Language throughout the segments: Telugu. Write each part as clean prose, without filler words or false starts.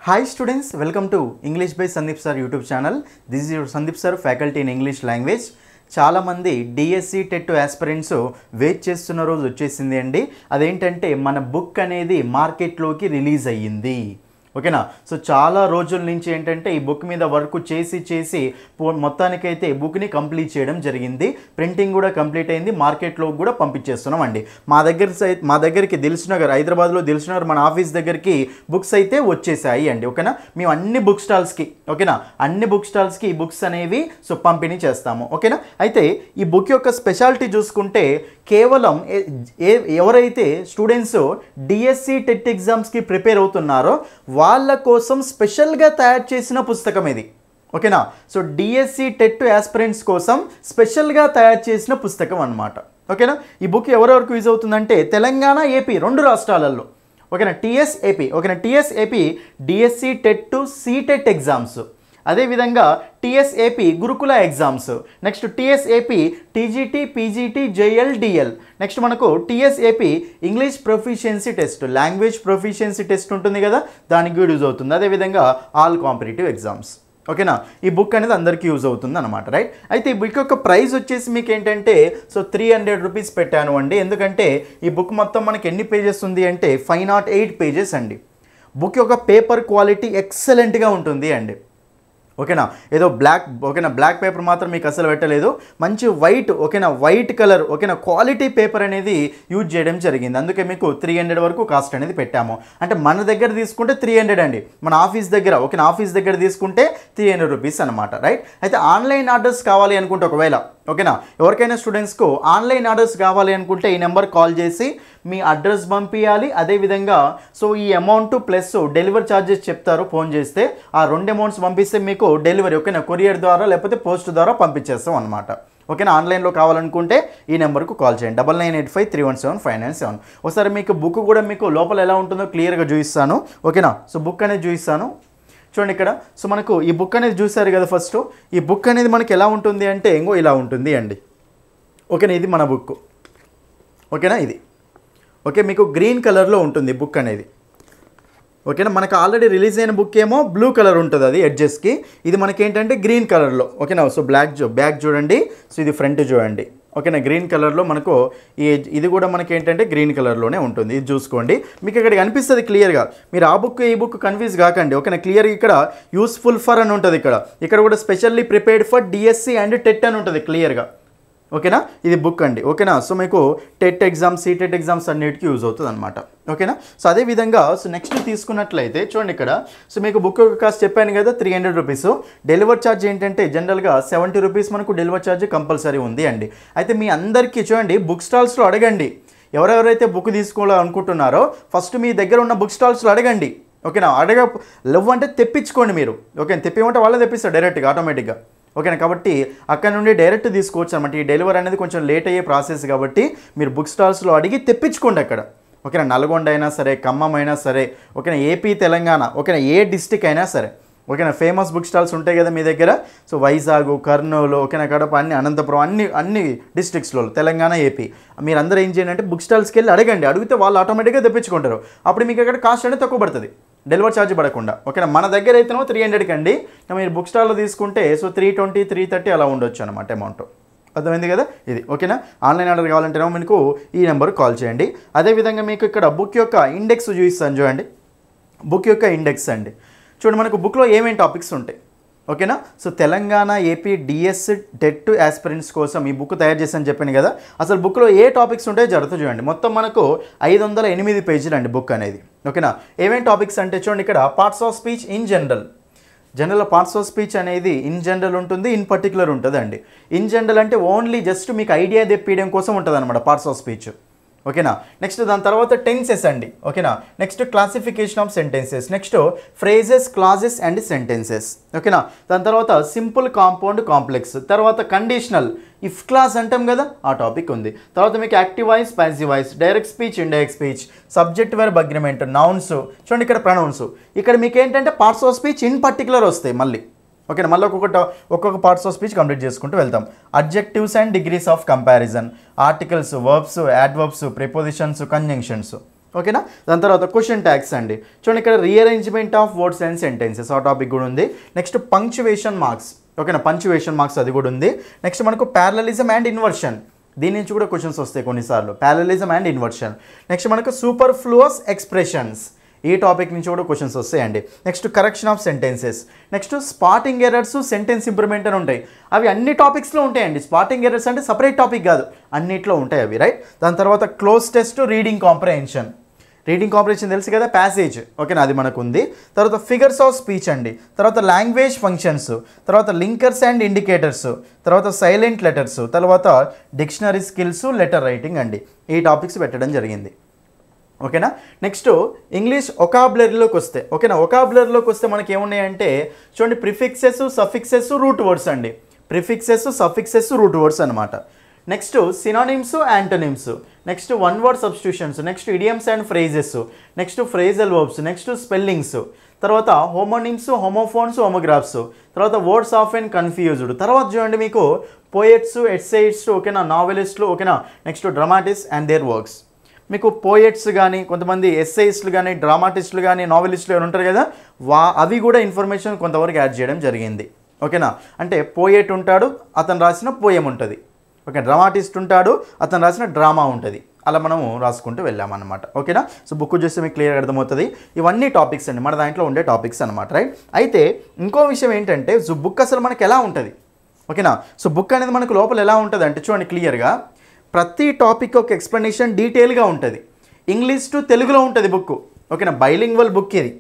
Hi students, welcome to English by Sandeep Sir YouTube channel. This is your Sandeep Sir, faculty in English language. చాలా మంది డిఎస్సి టెట్ ఆస్పిరెంట్స్ వెయిట్ చేస్తున్న రోజు వచ్చేసింది అండి. అదేంటంటే మన బుక్ అనేది మార్కెట్లోకి రిలీజ్ అయ్యింది. ఓకేనా. సో చాలా రోజుల నుంచి ఏంటంటే ఈ బుక్ మీద వర్క్ చేసి మొత్తానికైతే బుక్ని కంప్లీట్ చేయడం జరిగింది. ప్రింటింగ్ కూడా కంప్లీట్ అయింది, మార్కెట్లోకి కూడా పంపించేస్తున్నాం అండి. మా దగ్గరికి దిల్సుఖ్నగర్, హైదరాబాద్లో దిల్సుఖ్నగర్ మన ఆఫీస్ దగ్గరికి బుక్స్ అయితే వచ్చేసాయి అండి. ఓకేనా. మేము అన్ని బుక్ స్టాల్స్కి అన్ని బుక్ స్టాల్స్కి ఈ బుక్స్ అనేవి పంపిణీ చేస్తాము. ఓకేనా. అయితే ఈ బుక్ యొక్క స్పెషాలిటీ చూసుకుంటే కేవలం ఎవరైతే స్టూడెంట్స్ డిఎస్సి టెట్ ఎగ్జామ్స్కి ప్రిపేర్ అవుతున్నారో వాళ్ళ కోసం స్పెషల్గా తయారు చేసిన పుస్తకం ఇది. ఓకేనా. సో డిఎస్సి టెట్ ఆస్పిరెంట్స్ కోసం స్పెషల్గా తయారు చేసిన పుస్తకం అన్నమాట. ఓకేనా. ఈ బుక్ ఎవరెవరికి యూజ్ అవుతుందంటే తెలంగాణ, ఏపీ రెండు రాష్ట్రాలలో. ఓకేనా. TS AP TS AP DSC TET CTET exams, అదేవిధంగా TS AP Gurukula exams, next TS AP TGT, PGT, JL, DL, next మనకు TS AP English proficiency test, language proficiency test ఉంటుంది కదా, దానికి కూడా యూజ్ అవుతుంది. అదేవిధంగా ఆల్ కాంపిటేటివ్ ఎగ్జామ్స్. ఓకేనా. ఈ బుక్ అనేది అందరికీ యూజ్ అవుతుంది అనమాట, రైట్. అయితే ఈ బుక్ యొక్క ప్రైస్ వచ్చేసి మీకు ఏంటంటే 300 రూపీస్ పెట్టాను అండి. ఎందుకంటే ఈ బుక్ మొత్తం మనకి ఎన్ని పేజెస్ ఉంది అంటే 508 పేజెస్ అండి. బుక్ యొక్క పేపర్ క్వాలిటీ ఎక్సలెంట్గా ఉంటుంది అండి. ఓకేనా. ఏదో బ్లాక్ పేపర్ మాత్రం మీకు అసలు పెట్టలేదు, మంచి white, white colour, quality paper అనేది యూజ్ చేయడం జరిగింది. అందుకే మీకు 300 వరకు కాస్ట్ అనేది పెట్టాము. అంటే మన దగ్గర తీసుకుంటే 300 అండి, మన ఆఫీస్ దగ్గర ఆఫీస్ దగ్గర తీసుకుంటే 300 రూపీస్ అనమాట, రైట్. అయితే ఆన్లైన్ ఆర్డర్స్ కావాలి అనుకుంటే ఒకవేళ ఎవరికైనా స్టూడెంట్స్కు ఆన్లైన్ ఆర్డర్స్ కావాలి అనుకుంటే ఈ నెంబర్ కాల్ చేసి మీ అడ్రస్ పంపించాలి. అదేవిధంగా ఈ అమౌంట్ ప్లస్ డెలివరీ ఛార్జెస్ చెప్తారు ఫోన్ చేస్తే. ఆ 2 అమౌంట్స్ పంపిస్తే మీకు డెలివరీ కొరియర్ ద్వారా లేకపోతే పోస్ట్ ద్వారా పంపించేస్తాం అనమాట. ఓకేనా. ఆన్లైన్లో కావాలనుకుంటే ఈ నెంబర్కు కాల్ చేయండి, 9985317597. ఒకసారి మీకు బుక్ కూడా మీకు లోపల ఎలా ఉంటుందో క్లియర్గా చూపిస్తాను. ఓకేనా. బుక్ అనేది చూపిస్తాను చూడండి ఇక్కడ. మనకు ఈ బుక్ అనేది చూసారు కదా. ఫస్ట్ ఈ బుక్ అనేది మనకి ఎలా ఉంటుంది అంటే ఇలా ఉంటుంది అండి. ఓకేనా. ఇది మన బుక్. ఓకేనా. ఇది మీకు గ్రీన్ కలర్లో ఉంటుంది బుక్ అనేది. ఓకేనా. మనకు ఆల్రెడీ రిలీజ్ అయిన బుక్ ఏమో బ్లూ కలర్ ఉంటుంది అది ఎడ్జెస్కి, ఇది మనకి ఏంటంటే గ్రీన్ కలర్లో. ఓకేనా. బ్యాక్ చూడండి, ఇది ఫ్రంట్ చూడండి. ఓకేనా. గ్రీన్ కలర్లో మనకు ఇది కూడా మనకి ఏంటంటే గ్రీన్ కలర్లోనే ఉంటుంది. ఇది చూసుకోండి, మీకు ఇక్కడ కనిపిస్తుంది క్లియర్గా. మీరు ఆ బుక్ ఈ బుక్ కన్ఫ్యూజ్ కాకండి. ఓకేనా. క్లియర్గా ఇక్కడ యూస్ఫుల్ ఫర్ అని ఉంటుంది, ఇక్కడ కూడా specially prepared for DSC and TET అని ఉంటుంది క్లియర్గా. ఓకేనా. ఇది బుక్ అండి. ఓకేనా. మీకు టెట్ ఎగ్జామ్స్, సీటెట్ ఎగ్జామ్స్ అన్నిటికీ యూజ్ అవుతుంది అనమాట. ఓకేనా. అదేవిధంగా నెక్స్ట్ తీసుకున్నట్లయితే చూడండి ఇక్కడ. మీకు బుక్ కాస్ట్ చెప్పాను కదా 300 రూపీస్. డెలివరీ ఛార్జ్ ఏంటంటే జనరల్గా 70 రూపీస్ మనకు డెలివరీ ఛార్జ్ కంపల్సరీ ఉంది అండి. అయితే మీ అందరికీ చూడండి బుక్ స్టాల్స్లో అడగండి, ఎవరెవరైతే బుక్ తీసుకోవాలనుకుంటున్నారో ఫస్ట్ మీ దగ్గర ఉన్న బుక్ స్టాల్స్లో అడగండి. ఓకేనా. లేవు అంటే తెప్పించుకోండి మీరు. ఓకే. తెప్పిమంటే వాళ్ళే తెప్పిస్తారు డైరెక్ట్గా ఆటోమేటిక్గా. ఓకేనా. కాబట్టి అక్కడ నుండి డైరెక్ట్ తీసుకోవచ్చు అనమాట. ఈ డెలివరీ అనేది కొంచెం లేట్ అయ్యే ప్రాసెస్ కాబట్టి మీరు బుక్ స్టాల్స్లో అడిగి తెప్పించుకోండి అక్కడ. ఓకేనా. నల్గొండ అయినా సరే, ఖమ్మం అయినా సరే, ఓకేనా, ఏపీ, తెలంగాణ, ఓకేనా, ఏ డిస్టిక్ అయినా సరే. ఓకేనా. ఫేమస్ బుక్ స్టాల్స్ ఉంటాయి కదా మీ దగ్గర. వైజాగ్, కర్నూలు, ఓకేనా, కడప, అనంతపురం, అన్ని డిస్ట్రిక్ట్స్లో తెలంగాణ, ఏపీ. మీరు అందరూ ఏం చేయండి అంటే బుక్ స్టాల్స్కి వెళ్ళి అడగండి. అడిగితే వాళ్ళు ఆటోమేటిక్గా తెప్పించుకుంటారు. అప్పుడు మీకు అక్కడ కాస్ట్ అనేది తక్కువ పడుతుంది, డెలివరీ ఛార్జ్ పడకుండా. ఓకేనా. మన దగ్గర అయితేనో 300 కండి, మీరు బుక్ స్టాల్లో తీసుకుంటే 320, 330 అలా ఉండొచ్చు అనమాట అమౌంట్. అర్థమైంది కదా ఇది. ఓకేనా. ఆన్లైన్ ఆర్డర్ కావాలంటేనో మీకు ఈ నెంబర్కి కాల్ చేయండి. అదేవిధంగా మీకు ఇక్కడ బుక్ యొక్క ఇండెక్స్ చూపిస్తాను చూడండి. బుక్ యొక్క ఇండెక్స్ అండి. చూడండి మనకు బుక్లో ఏమేమి టాపిక్స్ ఉంటాయి. ఓకేనా. Telangana, AP DS TET aspirants కోసం ఈ బుక్ తయారు చేశాను చెప్పాను కదా. అసలు బుక్లో ఏ టాపిక్స్ ఉంటాయో జరుగుతూ చూడండి. మొత్తం మనకు 508 పేజీలు అండి బుక్ అనేది. ఓకేనా. ఏమేమి టాపిక్స్ అంటే చూడండి ఇక్కడ parts of speech in general parts of speech అనేది ఇన్ జనరల్ ఉంటుంది, ఇన్ పర్టికులర్ ఉంటుంది అండి. ఇన్ జనరల్ అంటే ఓన్లీ జస్ట్ మీకు ఐడియా తెప్పియడం కోసం ఉంటుంది అనమాట పార్ట్స్ ఆఫ్ స్పీచ్. ఓకేనా. నెక్స్ట్ దాని తర్వాత టెన్సెస్ అండి. ఓకేనా. Next classification of sentences, next phrases, clauses and sentences. ఓకేనా. దాని తర్వాత సింపుల్, కాంపౌండ్, కాంప్లెక్స్, తర్వాత కండిషనల్, ఇఫ్ క్లాస్ అంటాం కదా ఆ టాపిక్ ఉంది. తర్వాత మీకు active voice, passive voice, direct speech, indirect speech, subject verb agreement, nouns. చూడండి ఇక్కడ ప్రొనౌన్స్. ఇక్కడ మీకు ఏంటంటే parts of speech in particular వస్తాయి మళ్ళీ. ఓకే, మళ్ళీ ఒక్కొక్క పార్ట్స్ ఆఫ్ స్పీచ్ కంప్లీట్ చేసుకుంటూ వెళ్తాం. Adjectives and degrees of comparison, articles, verbs, adverbs, prepositions, conjunctions. ఓకేనా. దాని తర్వాత క్వశ్చన్ ట్యాగ్స్ అండి. చూడండి ఇక్కడ rearrangement of words and sentences ఆ టాపిక్ కూడా ఉంది. నెక్స్ట్ పంక్చువేషన్ మార్క్స్, ఓకేనా, పంక్చువేషన్ మార్క్స్ అది కూడా ఉంది. నెక్స్ట్ మనకు ప్యారలలిజం అండ్ ఇన్వర్షన్, దీని నుంచి కూడా క్వశ్చన్స్ వస్తాయి కొన్నిసార్లు, ప్యారలలిజం అండ్ ఇన్వర్షన్. నెక్స్ట్ మనకు సూపర్ఫ్లూయస్ ఎక్స్ప్రెషన్స్, ఈ టాపిక్ నుంచి కూడా క్వశ్చన్స్ వస్తాయండి. Next correction of sentences, next spotting errors, sentence improvement అని ఉంటాయి. అవి అన్ని టాపిక్స్లో ఉంటాయండి. స్పాటింగ్ ఎర్రర్స్ అంటే సపరేట్ టాపిక్ కాదు, అన్నిట్లో ఉంటాయి అవి, రైట్. దాని తర్వాత cloze test, reading comprehension. Reading comprehension తెలుసు కదా, ప్యాసేజ్, ఓకేనా, అది మనకు ఉంది. తర్వాత ఫిగర్స్ ఆఫ్ స్పీచ్ అండి. తర్వాత లాంగ్వేజ్ ఫంక్షన్స్, తర్వాత లింకర్స్ అండ్ ఇండికేటర్స్, తర్వాత సైలెంట్ లెటర్స్, తర్వాత డిక్షనరీ స్కిల్స్, లెటర్ రైటింగ్ అండి. ఈ టాపిక్స్ పెట్టడం జరిగింది, ఓకేనా. నెక్స్ట్ ఇంగ్లీష్ ఒకాబులరీలోకి వస్తే, ఓకేనా, ఒకాబులరీలోకి వస్తే మనకి ఏమున్నాయంటే చూడండి, ప్రిఫిక్సెస్, సఫిక్సెస్, రూట్ వర్డ్స్ అండి. ప్రిఫిక్సెస్, సఫిక్సెస్, రూట్ వర్డ్స్ అనమాట. Next synonyms, antonyms, next one word substitutions, next idioms and phrases, next phrasal verbs, next spellings, తర్వాత హోమోనిమ్స్, హోమోఫోన్స్, హోమోగ్రాఫ్స్, తర్వాత వర్డ్స్ ఆఫ్ అండ్ కన్ఫ్యూజ్డ్. తర్వాత చూడండి మీకు పోయెట్స్, ఎస్సేయిస్ట్స్, ఓకేనా, నావెలిస్టులు, ఓకేనా. Next dramatist and there works. మీకు పోయెట్స్ కానీ, కొంతమంది ఎస్సేయిస్టులు కానీ, డ్రామాటిస్టులు కానీ, నావెలిస్టులు ఎవరు ఉంటారు కదా, అవి కూడా ఇన్ఫర్మేషన్ కొంతవరకు యాడ్ చేయడం జరిగింది, ఓకేనా. అంటే పోయెట్ ఉంటాడు, అతను రాసిన పోయం ఉంటుంది, ఓకే. డ్రామాటిస్ట్ ఉంటాడు, అతను రాసిన డ్రామా ఉంటుంది. అలా మనము రాసుకుంటూ వెళ్ళామన్నమాట, ఓకేనా. సో బుక్ చూస్తే మీకు క్లియర్గా అర్థమవుతుంది. ఇవన్నీ టాపిక్స్ అండి, మన దాంట్లో ఉండే టాపిక్స్ అనమాట, రైట్. అయితే ఇంకో విషయం ఏంటంటే సో బుక్ అసలు మనకి ఎలా ఉంటుంది, ఓకేనా. సో బుక్ అనేది మనకు లోపల ఎలా ఉంటుంది అంటే చూడండి క్లియర్గా, ప్రతి టాపిక్ ఒక ఎక్స్ప్లెనేషన్ డీటెయిల్గా ఉంటుంది. ఇంగ్లీష్ టు తెలుగులో ఉంటుంది బుక్, ఓకేనా. బైలింగ్వల్ బుక్ ఇది,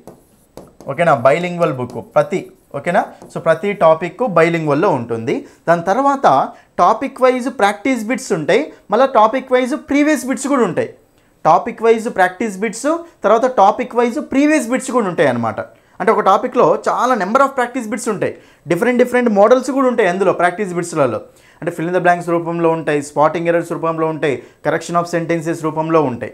ఓకేనా, బైలింగ్వల్ బుక్ ప్రతి, ఓకేనా. సో ప్రతి టాపిక్ బైలింగ్వల్లో ఉంటుంది. దాని తర్వాత టాపిక్ వైజ్ ప్రాక్టీస్ బిట్స్ ఉంటాయి, మళ్ళీ టాపిక్ వైజ్ ప్రీవియస్ బిట్స్ కూడా ఉంటాయి. టాపిక్ వైజ్ ప్రాక్టీస్ బిట్స్, తర్వాత టాపిక్ వైజ్ ప్రీవియస్ బిట్స్ కూడా ఉంటాయి అనమాట. అంటే ఒక టాపిక్లో చాలా నెంబర్ ఆఫ్ ప్రాక్టీస్ బిట్స్ ఉంటాయి, డిఫరెంట్ మోడల్స్ కూడా ఉంటాయి అందులో ప్రాక్టీస్ బిట్స్లలో. అంటే ఫిల్ ఇన్ ద బ్లాంక్స్ రూపంలో ఉంటాయి, స్పాటింగ్ ఎర్రర్స్ రూపంలో ఉంటాయి, కరెక్షన్ ఆఫ్ సెంటెన్సెస్ రూపంలో ఉంటాయి,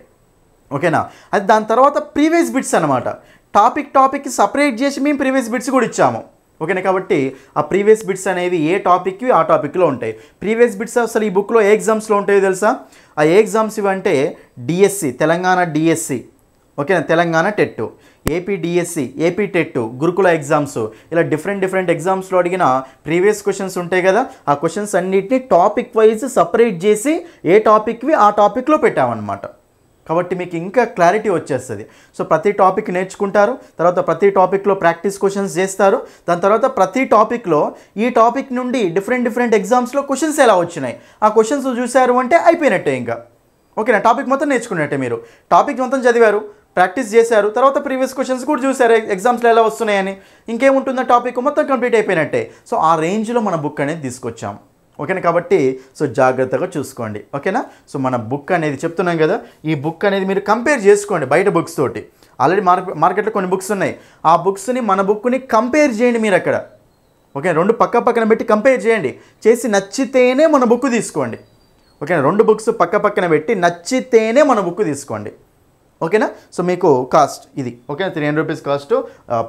ఓకేనా. అది దాని తర్వాత ప్రీవియస్ బిట్స్ అనమాట. టాపిక్ సపరేట్ చేసి మేము ప్రీవియస్ బిట్స్ కూడా ఇచ్చాము, ఓకేనా. కాబట్టి ఆ ప్రీవియస్ బిట్స్ అనేవి ఏ టాపిక్వి ఆ టాపిక్లో ఉంటాయి. ప్రీవియస్ బిట్స్ అసలు ఈ బుక్లో ఏ ఎగ్జామ్స్లో ఉంటాయో తెలుసా? ఆ ఏ ఎగ్జామ్స్ ఇవంటే డిఎస్సి, తెలంగాణ డిఎస్సి, ఓకేనా, Telangana TET, AP DSC, AP TET, గురుకుల ఎగ్జామ్స్, ఇలా డిఫరెంట్ ఎగ్జామ్స్లో అడిగిన ప్రీవియస్ క్వశ్చన్స్ ఉంటాయి కదా, ఆ క్వశ్చన్స్ అన్నిటిని టాపిక్ వైజ్ సపరేట్ చేసి ఏ టాపిక్వి ఆ టాపిక్లో పెట్టామన్నమాట. కాబట్టి మీకు ఇంకా క్లారిటీ వచ్చేస్తుంది. సో ప్రతి టాపిక్ నేర్చుకుంటారు, తర్వాత ప్రతి టాపిక్లో ప్రాక్టీస్ క్వశ్చన్స్ చేస్తారు. దాని తర్వాత ప్రతి టాపిక్లో ఈ టాపిక్ నుండి డిఫరెంట్ ఎగ్జామ్స్లో క్వశ్చన్స్ ఎలా వచ్చినాయి ఆ క్వశ్చన్స్ చూశారు అంటే అయిపోయినట్టే ఇంకా, ఓకేనా. టాపిక్ మొత్తం నేర్చుకున్నట్టే, మీరు టాపిక్ మొత్తం చదివారు, ప్రాక్టీస్ చేశారు, తర్వాత ప్రీవియస్ క్వశ్చన్స్ కూడా చూసారు ఎగ్జామ్స్లో ఎలా వస్తున్నాయని, ఇంకేముంటుందో టాపిక్ మొత్తం కంప్లీట్ అయిపోయినట్టే. సో ఆ రేంజ్లో మన బుక్ అనేది తీసుకొచ్చాం, ఓకేనా. కాబట్టి సో జాగ్రత్తగా చూసుకోండి, ఓకేనా. సో మన బుక్ అనేది చెప్తున్నాం కదా, ఈ బుక్ అనేది మీరు కంపేర్ చేసుకోండి బయట బుక్స్ తోటి. ఆల్రెడీ మార్కెట్లో కొన్ని బుక్స్ ఉన్నాయి, ఆ బుక్స్ని మన బుక్ని కంపేర్ చేయండి మీరు అక్కడ, ఓకే. రెండు పక్కన పెట్టి కంపేర్ చేయండి, చేసి నచ్చితేనే మన బుక్ తీసుకోండి, ఓకేనా. రెండు బుక్స్ పక్కన పెట్టి నచ్చితేనే మన బుక్ తీసుకోండి, ఓకేనా. సో మీకు కాస్ట్ ఇది, ఓకేనా, 300 రూపీస్ కాస్ట్.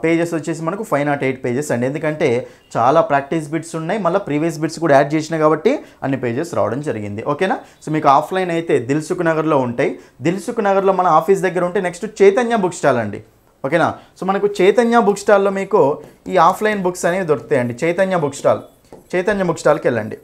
పేజెస్ వచ్చేసి మనకు 508 పేజెస్ అండి, ఎందుకంటే చాలా ప్రాక్టీస్ బిట్స్ ఉన్నాయి, మళ్ళీ ప్రీవియస్ బిట్స్ కూడా యాడ్ చేసినాయి కాబట్టి అన్ని పేజెస్ రావడం జరిగింది, ఓకేనా. సో మీకు ఆఫ్లైన్ అయితే దిల్సుఖ్ నగర్లో ఉంటాయి, దిల్సుఖ్ నగర్లో మన ఆఫీస్ దగ్గర ఉంటే నెక్స్ట్ చైతన్య బుక్ స్టాల్ అండి, ఓకేనా. సో మనకు చైతన్య బుక్ స్టాల్లో మీకు ఈ ఆఫ్లైన్ బుక్స్ అనేవి దొరుకుతాయండి. చైతన్య బుక్ స్టాల్కి వెళ్ళండి,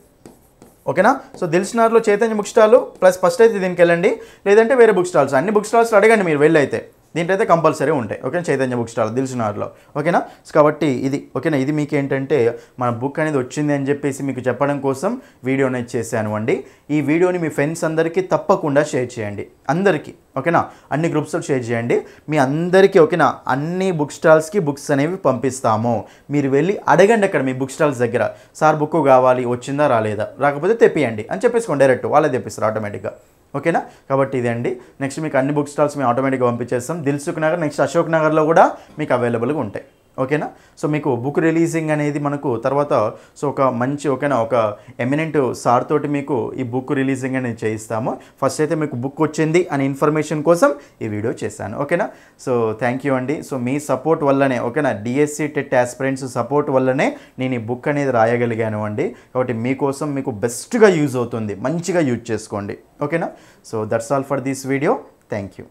ఓకేనా. సో దిల్సుఖ్నగర్లో Chaitanya book stall plus first అయితే దీనికి వెళ్ళండి, లేదంటే వేరే బుక్ స్టాల్స్, అన్ని బుక్ స్టాల్స్ అడగండి మీరు వెళ్ళి అయితే, దీంట్లో అయితే కంపల్సరీ ఉంటాయి, ఓకేనా. చైతన్య బుక్ స్టాల్ దిల్సుఖ్నగర్లో, ఓకేనా. సో కాబట్టి ఇది, ఓకేనా. ఇది మీకు ఏంటంటే మన బుక్ అనేది వచ్చింది అని చెప్పేసి మీకు చెప్పడం కోసం వీడియో అనేది చేశాను అండి. ఈ వీడియోని మీ ఫ్రెండ్స్ అందరికీ తప్పకుండా షేర్ చేయండి, అందరికీ, ఓకేనా. అన్ని గ్రూప్స్లో షేర్ చేయండి మీ అందరికీ, ఓకేనా. అన్ని బుక్ స్టాల్స్కి బుక్స్ అనేవి పంపిస్తాము, మీరు వెళ్ళి అడగండి అక్కడ మీ బుక్ స్టాల్స్ దగ్గర, సార్ బుక్ కావాలి, వచ్చిందా రాలేదా, రాకపోతే తెప్పియండి అని చెప్పేసుకోండి, డైరెక్ట్ వాళ్ళే తెప్పిస్తారు ఆటోమేటిక్గా, ఓకేనా. కాబట్టి ఇదండి. నెక్స్ట్ మీకు అన్ని బుక్ స్టాల్స్ మేము ఆటోమేటిక్గా పంపించేస్తాం. దిల్సుఖ్ నగర్, నెక్స్ట్ అశోక్ నగర్లో కూడా మీకు అవైలబుల్గా ఉంటాయి, ఓకేనా. సో మీకు బుక్ రిలీజింగ్ అనేది మనకు తర్వాత సో ఒక మంచి, ఓకేనా, ఒక ఎమినెంట్ సార్ తోటి మీకు ఈ బుక్ రిలీజింగ్ అనేది చేయిస్తాము. ఫస్ట్ అయితే మీకు బుక్ వచ్చింది అనే ఇన్ఫర్మేషన్ కోసం ఈ వీడియో చేశాను, ఓకేనా. సో థ్యాంక్ యూ అండి. సో మీ సపోర్ట్ వల్లనే, ఓకేనా, డిఎస్సి టెట్ ఆస్పిరెంట్స్ సపోర్ట్ వల్లనే నేను ఈ బుక్ అనేది రాయగలిగాను అండి. కాబట్టి మీకోసం మీకు బెస్ట్గా యూజ్ అవుతుంది, మంచిగా యూజ్ చేసుకోండి, ఓకేనా. So that's all for this video. Thank you.